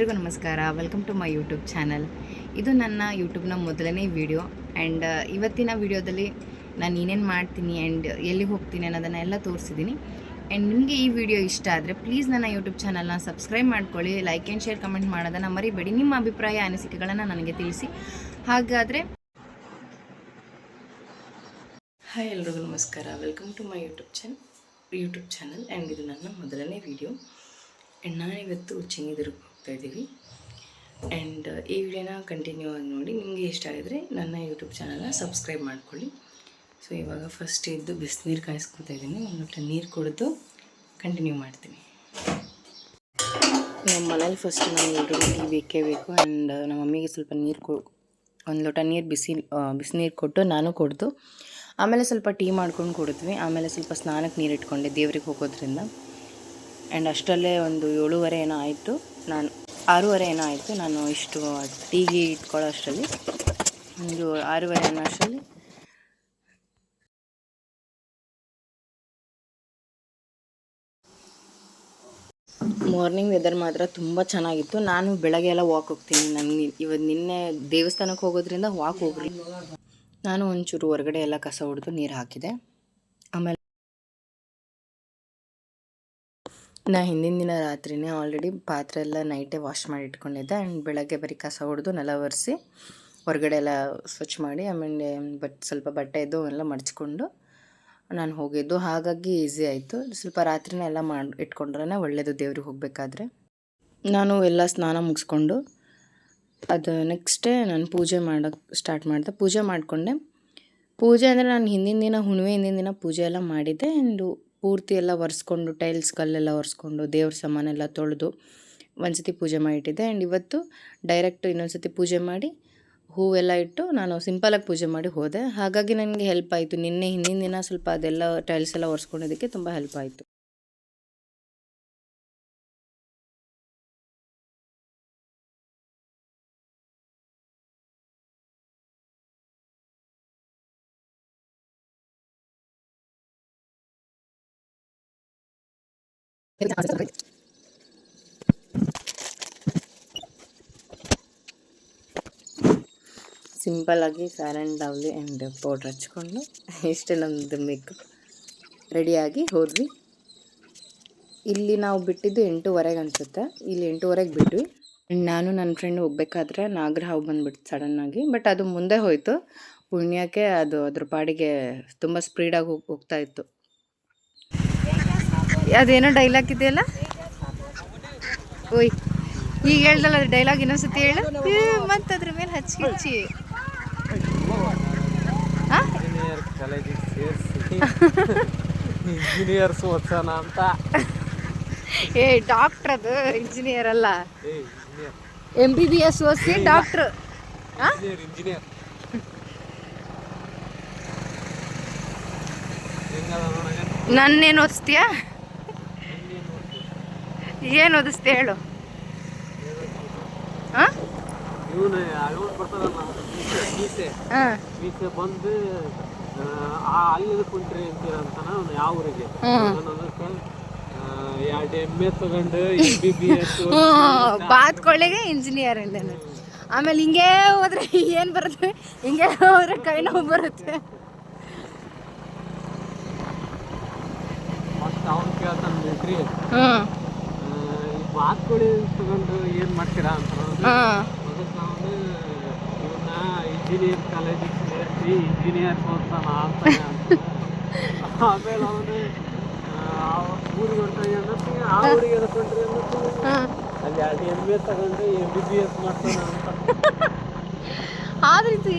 ಎಲ್ರಿಗೂ ನಮಸ್ಕಾರ. Welcome to my YouTube channel. ಇದು ನನ್ನ ಯೂಟ್ಯೂಬ್ನ ಮೊದಲನೇ ವಿಡಿಯೋ. ಆ್ಯಂಡ್ ಇವತ್ತಿನ ವಿಡಿಯೋದಲ್ಲಿ ನಾನು ಏನೇನು ಮಾಡ್ತೀನಿ ಆ್ಯಂಡ್ ಎಲ್ಲಿಗೆ ಹೋಗ್ತೀನಿ ಅನ್ನೋದನ್ನೆಲ್ಲ ತೋರಿಸಿದ್ದೀನಿ. ಆ್ಯಂಡ್ ನಿಮಗೆ ಈ ವಿಡಿಯೋ ಇಷ್ಟ ಆದರೆ ಪ್ಲೀಸ್ ನನ್ನ ಯೂಟ್ಯೂಬ್ ಚಾನಲ್ನ ಸಬ್ಸ್ಕ್ರೈಬ್ ಮಾಡ್ಕೊಳ್ಳಿ, ಲೈಕ್ ಆ್ಯಂಡ್ ಶೇರ್ ಕಮೆಂಟ್ ಮಾಡೋದನ್ನು ಮರಿಬೇಡಿ. ನಿಮ್ಮ ಅಭಿಪ್ರಾಯ ಅನಿಸಿಕೆಗಳನ್ನು ನನಗೆ ತಿಳಿಸಿ. ಹಾಗಾದರೆ ಹಾಯ್, ಎಲ್ರಿಗೂ ನಮಸ್ಕಾರ. Welcome to my YouTube channel and ಇದು ನನ್ನ ಮೊದಲನೇ ವಿಡಿಯೋ. ಆ್ಯಂಡ್ ನಾನಿವತ್ತು ಉಚ್ಚಂಗಿದುರ್ಗಕ್ಕೆ ಹೋಗ್ತಾ ಇದ್ದೀವಿ. ಆ್ಯಂಡ್ ಈ ವಿಡಿಯೋನ ಕಂಟಿನ್ಯೂ ಆಗಿ ನೋಡಿ. ನಿಮಗೆ ಇಷ್ಟ ಆಗಿದ್ರೆ ನನ್ನ ಯೂಟ್ಯೂಬ್ ಚಾನಲ್ನ ಸಬ್ಸ್ಕ್ರೈಬ್ ಮಾಡ್ಕೊಳ್ಳಿ. ಸೊ ಇವಾಗ ಫಸ್ಟ್ ಇದ್ದು ಬಿಸಿನೀರು ಕಾಯಿಸ್ಕೊತಾ ಇದ್ದೀನಿ. ಒಂದು ಲೋಟ ನೀರು ಕುಡಿದು ಕಂಟಿನ್ಯೂ ಮಾಡ್ತೀನಿ. ನಮ್ಮ ಮನೇಲಿ ಫಸ್ಟ್ ನಾನು ಟೀ ಬೇಕೇ ಬೇಕು. ಆ್ಯಂಡ್ ನಮ್ಮ ಮಮ್ಮಿಗೆ ಸ್ವಲ್ಪ ಒಂದು ಲೋಟ ನೀರು ಬಿಸಿನೀರು ಕೊಟ್ಟು ನಾನು ಕುಡಿದು ಆಮೇಲೆ ಸ್ವಲ್ಪ ಟೀ ಮಾಡ್ಕೊಂಡು ಕುಡಿದ್ವಿ. ಆಮೇಲೆ ಸ್ವಲ್ಪ ಸ್ನಾನಕ್ಕೆ ನೀರು ಇಟ್ಕೊಂಡೆ ದೇವ್ರಿಗೆ ಹೋಗೋದ್ರಿಂದ. ಆ್ಯಂಡ್ ಅಷ್ಟರಲ್ಲೇ ಒಂದು 7:30 ಏನೋ ಆಯಿತು, 6:30 ಏನೋ ಆಯಿತು. ನಾನು ಇಷ್ಟು ಟೀಗೆ ಇಟ್ಕೊಳ್ಳೋ ಅಷ್ಟರಲ್ಲಿ ಒಂದು 6:30 ಅನ್ನೋ ಅಷ್ಟರಲ್ಲಿ ಮಾರ್ನಿಂಗ್ ವೆದರ್ ಮಾತ್ರ ತುಂಬ ಚೆನ್ನಾಗಿತ್ತು. ನಾನು ಬೆಳಗ್ಗೆ ಎಲ್ಲ ವಾಕ್ ಹೋಗ್ತೀನಿ. ನನಗೆ ನಿನ್ನೆ ದೇವಸ್ಥಾನಕ್ಕೆ ಹೋಗೋದ್ರಿಂದ ವಾಕ್ ಹೋಗ್ರಿ. ನಾನು ಒಂಚೂರು ಹೊರಗಡೆ ಎಲ್ಲ ಕಸ ಹೊಡೆದು ನೀರು ಹಾಕಿದೆ. ಆಮೇಲೆ ಹಿಂದಿನ ದಿನ ರಾತ್ರಿನೇ ಆಲ್ರೆಡಿ ಪಾತ್ರೆ ಎಲ್ಲ ನೈಟೇ ವಾಶ್ ಮಾಡಿ ಇಟ್ಕೊಂಡಿದ್ದೆ. ಆ್ಯಂಡ್ ಬೆಳಗ್ಗೆ ಬರೀ ಕಸ ಹೊಡೆದು ನೆಲ ಒರೆಸಿ ಹೊರಗಡೆ ಎಲ್ಲ ಸ್ವಚ್ಛ ಮಾಡಿ ಆಮೇಲೆ ಸ್ವಲ್ಪ ಬಟ್ಟೆ ಇದ್ದು ಎಲ್ಲ ಮಡಚ್ಕೊಂಡು ನಾನು ಹೋಗಿದ್ದು. ಹಾಗಾಗಿ ಈಸಿ ಆಯಿತು. ಸ್ವಲ್ಪ ರಾತ್ರಿನೇ ಎಲ್ಲ ಇಟ್ಕೊಂಡ್ರೆ ಒಳ್ಳೆಯದು ದೇವ್ರಿಗೆ ಹೋಗಬೇಕಾದ್ರೆ. ನಾನು ಎಲ್ಲ ಸ್ನಾನ ಮುಗಿಸ್ಕೊಂಡು ಅದು ನೆಕ್ಸ್ಟ್ ಡೇ ನಾನು ಪೂಜೆ ಮಾಡೋಕ್ಕೆ ಸ್ಟಾರ್ಟ್ ಮಾಡಿದೆ. ಪೂಜೆ ಮಾಡಿಕೊಂಡೆ. ಪೂಜೆ ಅಂದರೆ ನಾನು ಹಿಂದಿನ ದಿನ ಪೂಜೆ ಎಲ್ಲ ಮಾಡಿದ್ದೆ. ಆ್ಯಂಡು ಪೂರ್ತಿ ಎಲ್ಲ ಒರೆಸ್ಕೊಂಡು ಟೈಲ್ಸ್ ಕಲ್ಲೆಲ್ಲ ಒರೆಸ್ಕೊಂಡು ದೇವ್ರ ಸಾಮಾನೆಲ್ಲ ತೊಳೆದು ಒಂದು ಸತಿ ಪೂಜೆ ಮಾಡಿಟ್ಟಿದ್ದೆ. ಆ್ಯಂಡ್ ಇವತ್ತು ಡೈರೆಕ್ಟು ಇನ್ನೊಂದು ಸತಿ ಪೂಜೆ ಮಾಡಿ ಹೂವೆಲ್ಲ ಇಟ್ಟು ನಾನು ಸಿಂಪಲಾಗಿ ಪೂಜೆ ಮಾಡಿ ಹೋದೆ. ಹಾಗಾಗಿ ನನಗೆ ಹೆಲ್ಪ್ ಆಯಿತು. ಹಿಂದಿನ ದಿನ ಸ್ವಲ್ಪ ಅದೆಲ್ಲ ಟೈಲ್ಸ್ ಎಲ್ಲ ಒರೆಸ್ಕೊಂಡಿದ್ದಕ್ಕೆ ತುಂಬ ಹೆಲ್ಪ್ ಆಯಿತು. ಸಿಂಪಲ್ಲಾಗಿ fair and lovely and powder ಹಚ್ಕೊಂಡು ಇಷ್ಟೇ ನಮ್ಮದು ಮೇಕಪ್ ರೆಡಿಯಾಗಿ ಹೋದ್ವಿ. ಇಲ್ಲಿ ನಾವು ಬಿಟ್ಟಿದ್ದು 8:30 ಅನಿಸುತ್ತೆ. ಇಲ್ಲಿ 8:30 ಬಿಟ್ವಿ. ನಾನು ನನ್ನ ಫ್ರೆಂಡ್ ಹೋಗ್ಬೇಕಾದ್ರೆ ನಾಗರ ಹಾವು ಬಂದುಬಿಡ್ತು ಸಡನ್ನಾಗಿ. ಬಟ್ ಅದು ಮುಂದೆ ಹೋಯಿತು. ಪುಣ್ಯಕ್ಕೆ ಅದು ಅದ್ರ ಪಾಡಿಗೆ ತುಂಬ ಸ್ಪೀಡಾಗಿ ಹೋಗ್ತಾ ಇತ್ತು. ಅದೇನೋ ಡೈಲಾಗ್ ಇದೆಯಲ್ಲ, ಓಯ್ ಈಗ ಹೇಳ್ದಲ್ಲ ಅದು ಡೈಲಾಗ್, ಇನ್ನೊಂದ್ಸತಿ ಹೇಳು. ಮತ್ತು ಅದ್ರ ಮೇಲೆ ಹಚ್ಚಿ ಇಂಜಿನಿಯರ್ಸ್ ಓದ್ಸೋಣ ಅಂತ. ಡಾಕ್ಟ್ರ್, ಅದು ಇಂಜಿನಿಯರ್ ಅಲ್ಲ. MBBS ಓದಿಸಿ ಡಾಕ್ಟ್ರು. ಇಂಜಿನಿಯರ್ ನನ್ನೇನು ಓದಿಸ್ತೀಯಾ? ಏನು ಓದಿಸ್ತೀಯ ಹೇಳು. ಇವನು ಮೀಸೆ ಬಂದು ಅಲ್ಲಿ ಕುಂಟ್ರಿ ಅಂತಾನ ಯಾವ ಊರಿಗೆ 2 ಎಮ್ಮೆ ತಗೊಂಡು MBBS ಬಾತ್ಕೊಳ್ಳಿಗೆ ಇಂಜಿನಿಯರ್ ಅಂದೇನು. ಆಮೇಲೆ ಹಿಂಗೆ ಹೋದ್ರೆ ಏನು ಬರುತ್ತೆ, ಹಿಂಗೆ ಹೋದ್ರೆ ಕೈ ನೋವು ಬರುತ್ತೆ. ಅವ್ನು ಕೇಳ್ತಾನೆ ಮಿಲ್ಟ್ರಿ, ಬಾತ್ಕೊಳ್ಳಿ ತಗೊಂಡು ಏನು ಮಾಡ್ತೀರಾ ಅಂತ. ಅದಕ್ಕೆ ನಾವು ಇವನ್ನ ಇಂಜಿನಿಯರ್ ಕಾಲೇಜಿಗೆ ಸೇರಿಸಿ ಇಂಜಿನಿಯರ್ಸ್ ಓದ್ತಾನ ಅಂತ. ಆಮೇಲೆ ಅವನು ಊರಿಗೆ ಹೊಂಟಾಗಿ ಅನ್ನೋದು ಆ ಊರಿಗೆ ಎದಕೊಂಡ್ರಿ ಅನ್ನೋದು ಅಲ್ಲಿ 2 ಎಮ್ಮೆ ತಗೊಂಡು MBBS ಮಾಡ್ತಾನ ಅಂತ. ಆದ್ರೆ ಇದು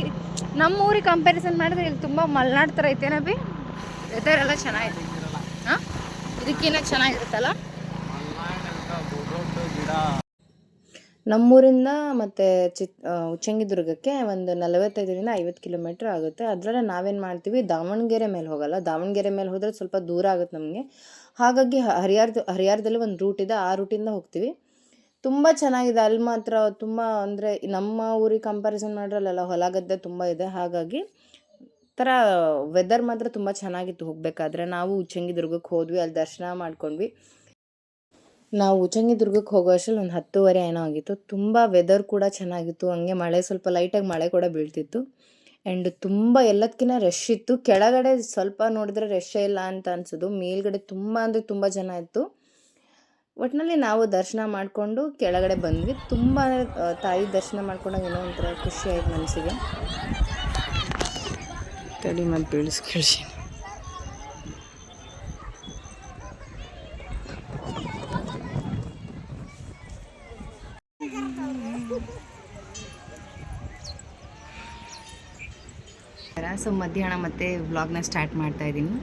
ನಮ್ಮ ಊರಿಗೆ ಕಂಪ್ಯಾರಿಸನ್ ಮಾಡಿದ್ರೆ ಇಲ್ಲಿ ತುಂಬ ಮಲೆನಾಡು ಥರ ಐತೇನ ಬಿ. ವೆದರ್ ಎಲ್ಲ ಚೆನ್ನಾಗಿದೆ. ಹಾಂ, ಇದಕ್ಕಿನ್ನ ಚೆನ್ನಾಗಿರುತ್ತಲ್ಲ. ನಮ್ಮೂರಿಂದ ಮತ್ತು ಉಚ್ಚಂಗಿದುರ್ಗಕ್ಕೆ ಒಂದು 45ರಿಂದ 50 ಕಿಲೋಮೀಟ್ರ್ ಆಗುತ್ತೆ. ಅದರಲ್ಲಿ ನಾವೇನು ಮಾಡ್ತೀವಿ, ದಾವಣಗೆರೆ ಮೇಲೆ ಹೋಗಲ್ಲ. ದಾವಣಗೆರೆ ಮೇಲೆ ಹೋದರೆ ಸ್ವಲ್ಪ ದೂರ ಆಗುತ್ತೆ ನಮಗೆ. ಹಾಗಾಗಿ ಹರಿಹರದಲ್ಲಿ ಒಂದು ರೂಟ್ ಇದೆ, ಆ ರೂಟಿಂದ ಹೋಗ್ತೀವಿ. ತುಂಬ ಚೆನ್ನಾಗಿದೆ ಅಲ್ಲಿ ಮಾತ್ರ. ತುಂಬ ಅಂದರೆ ನಮ್ಮ ಊರಿಗೆ ಕಂಪ್ಯಾರಿಸನ್ ಮಾಡಿರಲ್ಲ, ಹೊಲ ಗದ್ದೆ ತುಂಬ ಇದೆ. ಹಾಗಾಗಿ ಥರ ವೆದರ್ ಮಾತ್ರ ತುಂಬ ಚೆನ್ನಾಗಿತ್ತು ಹೋಗಬೇಕಾದ್ರೆ. ನಾವು ಉಚ್ಚಂಗಿದುರ್ಗಕ್ಕೆ ಹೋದ್ವಿ, ಅಲ್ಲಿ ದರ್ಶನ ಮಾಡ್ಕೊಂಡ್ವಿ. ನಾವು ಉಚ್ಚಂಗಿದುರ್ಗಕ್ಕೆ ಹೋಗೋ ಅಷ್ಟರಲ್ಲಿ ಒಂದು 10:30 ಏನೋ ಆಗಿತ್ತು. ತುಂಬ ವೆದರ್ ಕೂಡ ಚೆನ್ನಾಗಿತ್ತು. ಹಂಗೆ ಮಳೆ ಸ್ವಲ್ಪ ಲೈಟಾಗಿ ಮಳೆ ಕೂಡ ಬೀಳ್ತಿತ್ತು. ಆ್ಯಂಡ್ ತುಂಬ ಎಲ್ಲದಕ್ಕಿಂತ ರಶ್ ಇತ್ತು. ಕೆಳಗಡೆ ಸ್ವಲ್ಪ ನೋಡಿದ್ರೆ ರಶ್ಶೇ ಇಲ್ಲ ಅಂತ ಅನ್ಸೋದು. ಮೇಲ್ಗಡೆ ತುಂಬ ಅಂದರೆ ತುಂಬ ಜನ ಇತ್ತು. ಒಟ್ಟಿನಲ್ಲಿ ನಾವು ದರ್ಶನ ಮಾಡಿಕೊಂಡು ಕೆಳಗಡೆ ಬಂದ್ವಿ. ತುಂಬ ತಾಯಿ ದರ್ಶನ ಮಾಡ್ಕೊಂಡಾಗ ಏನೋ ಒಂಥರ ಖುಷಿ ಆಯ್ತು ಮನಸ್ಸಿಗೆ. ತಡಿ ಮತ್ತು ಬೀಳಿಸ್ಕೇಳಿ. ಸೊ ಮಧ್ಯಾಹ್ನ ಮತ್ತೆ ವ್ಲಾಗ್ನ ಸ್ಟಾರ್ಟ್ ಮಾಡ್ತಾ ಇದ್ದೀನಿ.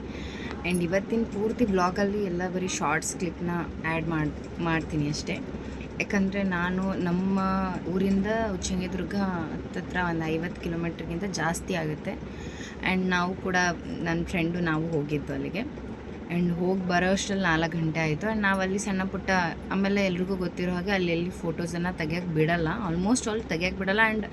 ಆ್ಯಂಡ್ ಇವತ್ತಿನ ಪೂರ್ತಿ ವ್ಲಾಗಲ್ಲಿ ಎಲ್ಲ ಬರೀ ಶಾರ್ಟ್ಸ್ ಕ್ಲಿಪ್ನ ಆ್ಯಡ್ ಮಾಡ್ತೀನಿ ಅಷ್ಟೇ. ಯಾಕಂದರೆ ನಾನು ನಮ್ಮ ಊರಿಂದ ಉಚ್ಚಂಗಿದುರ್ಗ ಹತ್ತತ್ರ ಒಂದು 50 ಕಿಲೋಮೀಟ್ರಿಗಿಂತ ಜಾಸ್ತಿ ಆಗುತ್ತೆ. ಆ್ಯಂಡ್ ನಾವು ಕೂಡ ನನ್ನ ಫ್ರೆಂಡು ನಾವು ಹೋಗಿದ್ದು ಅಲ್ಲಿಗೆ. ಆ್ಯಂಡ್ ಹೋಗಿ ಬರೋ ಅಷ್ಟರಲ್ಲಿ 4 ಗಂಟೆ ಆಯಿತು. ಆ್ಯಂಡ್ ನಾವಲ್ಲಿ ಸಣ್ಣ ಪುಟ್ಟ ಆಮೇಲೆ ಎಲ್ರಿಗೂ ಗೊತ್ತಿರೋ ಹಾಗೆ ಅಲ್ಲಿ ಫೋಟೋಸನ್ನು ತೆಗಿಯೋಕ್ಕೆ ಬಿಡಲ್ಲ, ಆಲ್ಮೋಸ್ಟ್ ಆಲ್ ತೆಗಿಯೋಕ್ಕೆ ಬಿಡಲ್ಲ. ಆ್ಯಂಡ್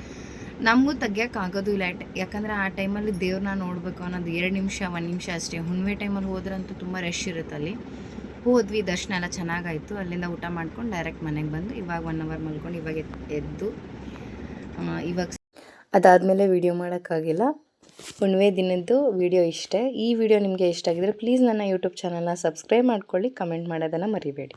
ನಮಗೂ ತೆಗಿಯೋಕ್ಕೆ ಆಗೋದು ಇಲ್ಲ. ಯಾಕಂದರೆ ಆ ಟೈಮಲ್ಲಿ ದೇವ್ರನ್ನ ನೋಡಬೇಕು ಅನ್ನೋದು 2 ನಿಮಿಷ 1 ನಿಮಿಷ ಅಷ್ಟೇ. ಹುಣ್ಣಿಮೆ ಟೈಮಲ್ಲಿ ಹೋದ್ರಂತೂ ತುಂಬ ರಶ್ ಇರುತ್ತೆ ಅಲ್ಲಿ. ಹೋದ್ವಿ, ದರ್ಶನ ಎಲ್ಲ ಚೆನ್ನಾಗಾಯಿತು. ಅಲ್ಲಿಂದ ಊಟ ಮಾಡ್ಕೊಂಡು ಡೈರೆಕ್ಟ್ ಮನೆಗೆ ಬಂದು ಇವಾಗ 1 ಅವರ್ ಮಲ್ಕೊಂಡು ಇವಾಗ ಎದ್ದು ಇವಾಗ ಅದಾದಮೇಲೆ ವೀಡಿಯೋ ಮಾಡೋಕ್ಕಾಗಿಲ್ಲ. ಹುಣ್ಣಿಮೆ ದಿನದ್ದು ವೀಡಿಯೋ ಇಷ್ಟೇ. ಈ ವಿಡಿಯೋ ನಿಮಗೆ ಇಷ್ಟ ಆಗಿದ್ರೆ ಪ್ಲೀಸ್ ನನ್ನ ಯೂಟ್ಯೂಬ್ ಚಾನಲ್ನ ಸಬ್ಸ್ಕ್ರೈಬ್ ಮಾಡ್ಕೊಳ್ಳಿ, ಕಮೆಂಟ್ ಮಾಡೋದನ್ನು ಮರಿಬೇಡಿ.